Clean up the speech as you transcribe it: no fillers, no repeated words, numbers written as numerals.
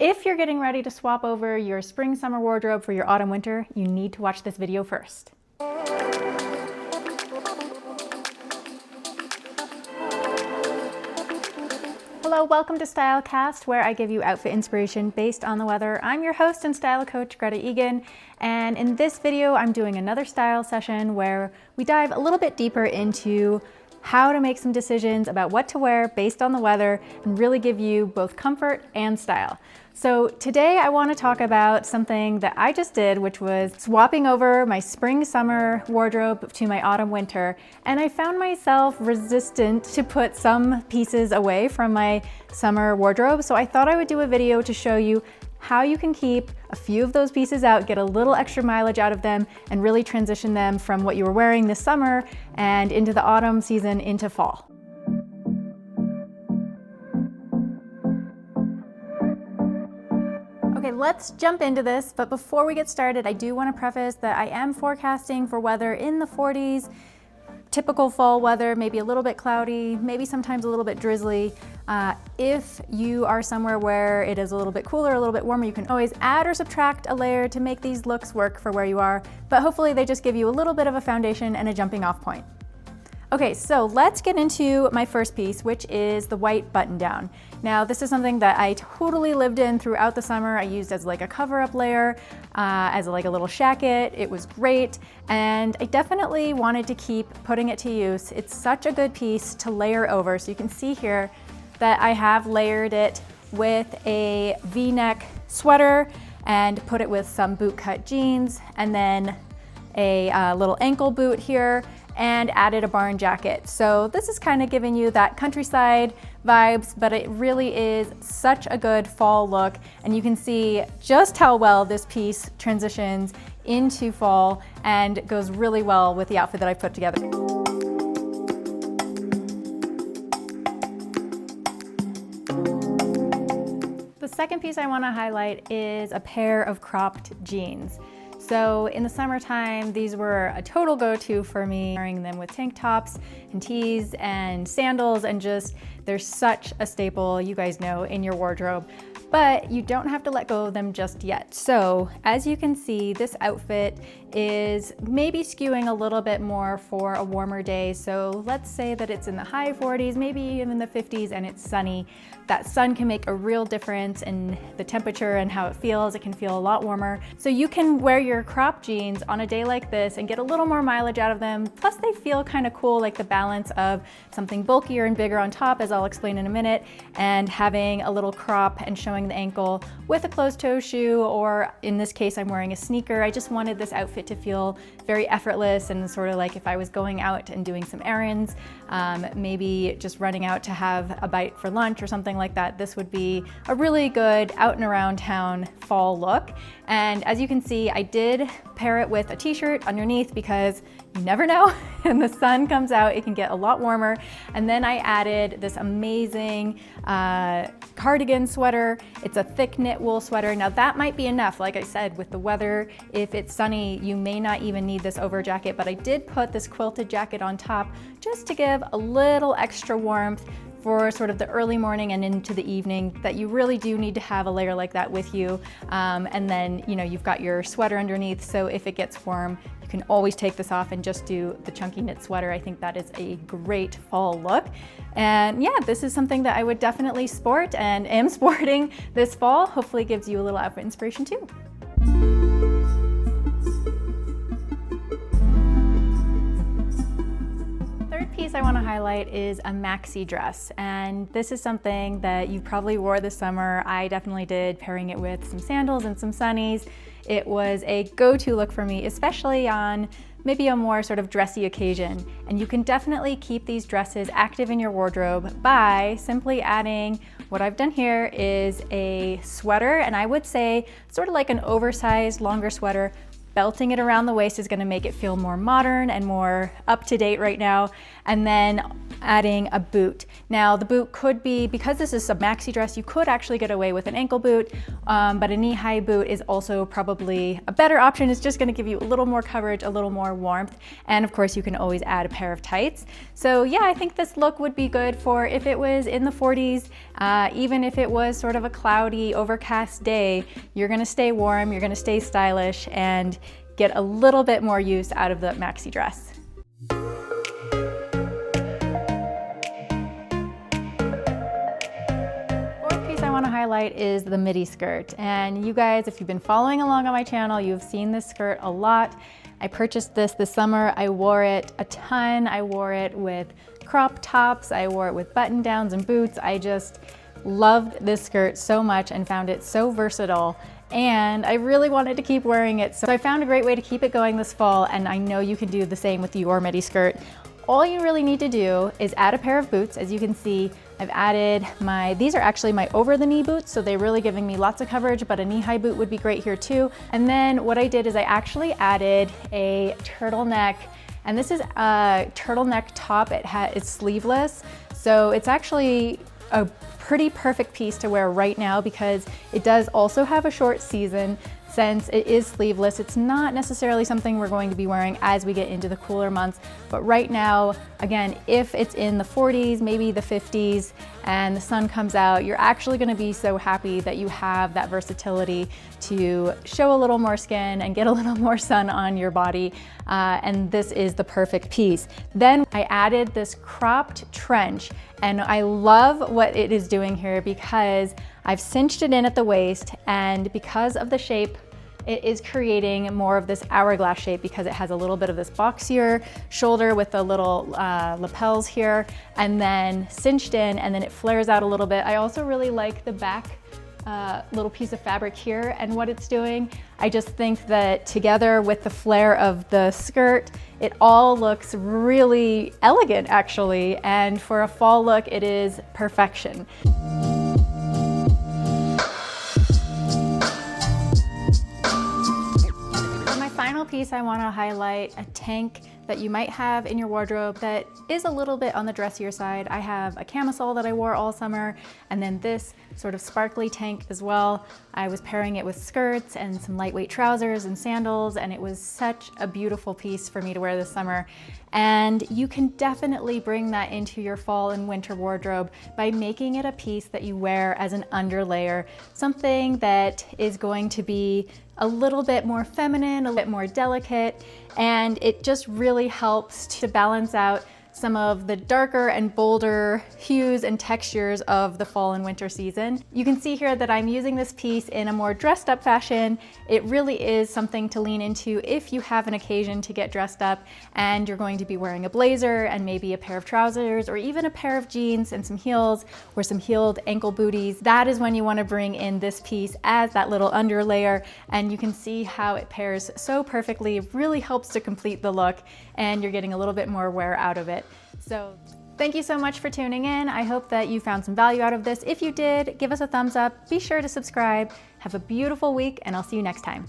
If you're getting ready to swap over your spring-summer wardrobe for your autumn-winter, you need to watch this video first. Hello, welcome to Stylecast, where I give you outfit inspiration based on the weather. I'm your host and style coach, Greta Eagan, and in this video, I'm doing another style session where we dive a little bit deeper into how to make some decisions about what to wear based on the weather and really give you both comfort and style. So today I want to talk about something that I just did, which was swapping over my spring-summer wardrobe to my autumn-winter, and I found myself resistant to put some pieces away from my summer wardrobe. So I thought I would do a video to show you how you can keep a few of those pieces out, get a little extra mileage out of them, and really transition them from what you were wearing this summer and into the autumn season into fall. Okay, let's jump into this, but before we get started, I do want to preface that I am forecasting for weather in the 40s, typical fall weather, maybe a little bit cloudy, maybe sometimes a little bit drizzly. If you are somewhere where it is a little bit cooler, a little bit warmer, you can always add or subtract a layer to make these looks work for where you are, but hopefully they just give you a little bit of a foundation and a jumping off point. Okay, so let's get into my first piece, which is the white button down. Now, this is something that I totally lived in throughout the summer. I used as like a cover-up layer, as like a little shacket. It was great, and I definitely wanted to keep putting it to use. It's such a good piece to layer over. So you can see here that I have layered it with a V-neck sweater and put it with some boot-cut jeans, and then a little ankle boot here, and added a barn jacket. So this is kind of giving you that countryside vibes, but it really is such a good fall look, and you can see just how well this piece transitions into fall and goes really well with the outfit that I put together. The second piece I want to highlight is a pair of cropped jeans. So in the summertime, these were a total go-to for me, wearing them with tank tops and tees and sandals, and just, they're such a staple, you guys know, in your wardrobe. But you don't have to let go of them just yet. So as you can see, this outfit is maybe skewing a little bit more for a warmer day. So let's say that it's in the high 40s, maybe even the 50s, and it's sunny. That sun can make a real difference in the temperature and how it feels. It can feel a lot warmer. So you can wear your crop jeans on a day like this and get a little more mileage out of them. Plus they feel kind of cool, like the balance of something bulkier and bigger on top, as I'll explain in a minute, and having a little crop and showing the ankle with a closed-toe shoe, or in this case I'm wearing a sneaker. I just wanted this outfit to feel very effortless and sort of like if I was going out and doing some errands, maybe just running out to have a bite for lunch or something like that. This would be a really good out and around town fall look. And as you can see, I did pair it with a t-shirt underneath because you never know, when the sun comes out, it can get a lot warmer. And then I added this amazing cardigan sweater. It's a thick knit wool sweater. Now that might be enough. Like I said, with the weather, if it's sunny, you may not even need this over jacket, but I did put this quilted jacket on top just to give a little extra warmth for sort of the early morning and into the evening, that you really do need to have a layer like that with you. And then, you know, you've got your sweater underneath, so if it gets warm, you can always take this off and just do the chunky knit sweater. I think that is a great fall look. And yeah, this is something that I would definitely sport and am sporting this fall. Hopefully it gives you a little outfit inspiration too. Piece I want to highlight is a maxi dress, and this is something that you probably wore this summer. I definitely did, pairing it with some sandals and some sunnies. It was a go-to look for me, especially on maybe a more sort of dressy occasion. And you can definitely keep these dresses active in your wardrobe by simply adding, what I've done here is a sweater, and I would say sort of like an oversized longer sweater Belting it around the waist is going to make it feel more modern and more up to date right now. And then adding a boot. Now the boot could be, because this is a maxi dress, you could actually get away with an ankle boot, but a knee-high boot is also probably a better option. It's just going to give you a little more coverage, a little more warmth, and of course you can always add a pair of tights. So yeah, I think this look would be good for if it was in the 40s, even if it was sort of a cloudy, overcast day. You're going to stay warm, you're going to stay stylish, and get a little bit more use out of the maxi dress. I want to highlight is the midi skirt, and you guys, if you've been following along on my channel, you've seen this skirt a lot. I purchased this summer. I wore it a ton. I wore it with crop tops. I wore it with button downs and boots. I just loved this skirt so much and found it so versatile, and I really wanted to keep wearing it. So I found a great way to keep it going this fall, and I know you can do the same with your midi skirt. All you really need to do is add a pair of boots. As you can see, I've added these are actually my over the knee boots, so they're really giving me lots of coverage, but a knee-high boot would be great here too. And then what I did is I actually added a turtleneck, and this is a turtleneck top. It's sleeveless, so it's actually a pretty perfect piece to wear right now because it does also have a short season. Since it is sleeveless, it's not necessarily something we're going to be wearing as we get into the cooler months. But right now, again, if it's in the 40s, maybe the 50s, and the sun comes out, you're actually going to be so happy that you have that versatility to show a little more skin and get a little more sun on your body. And this is the perfect piece. Then I added this cropped trench, and I love what it is doing here because I've cinched it in at the waist, and because of the shape, it is creating more of this hourglass shape because it has a little bit of this boxier shoulder with the little lapels here, and then cinched in, and then it flares out a little bit. I also really like the back little piece of fabric here and what it's doing. I just think that together with the flare of the skirt, it all looks really elegant actually, and for a fall look, it is perfection. Final piece I want to highlight, a tank that you might have in your wardrobe that is a little bit on the dressier side. I have a camisole that I wore all summer, and then this sort of sparkly tank as well. I was pairing it with skirts and some lightweight trousers and sandals, and it was such a beautiful piece for me to wear this summer. And you can definitely bring that into your fall and winter wardrobe by making it a piece that you wear as an underlayer, something that is going to be a little bit more feminine, a bit more delicate, and it just really helps to balance out some of the darker and bolder hues and textures of the fall and winter season. You can see here that I'm using this piece in a more dressed up fashion. It really is something to lean into if you have an occasion to get dressed up and you're going to be wearing a blazer and maybe a pair of trousers or even a pair of jeans and some heels or some heeled ankle booties. That is when you want to bring in this piece as that little underlayer, and you can see how it pairs so perfectly. It really helps to complete the look, and you're getting a little bit more wear out of it. So thank you so much for tuning in. I hope that you found some value out of this. If you did, give us a thumbs up. Be sure to subscribe. Have a beautiful week, and I'll see you next time.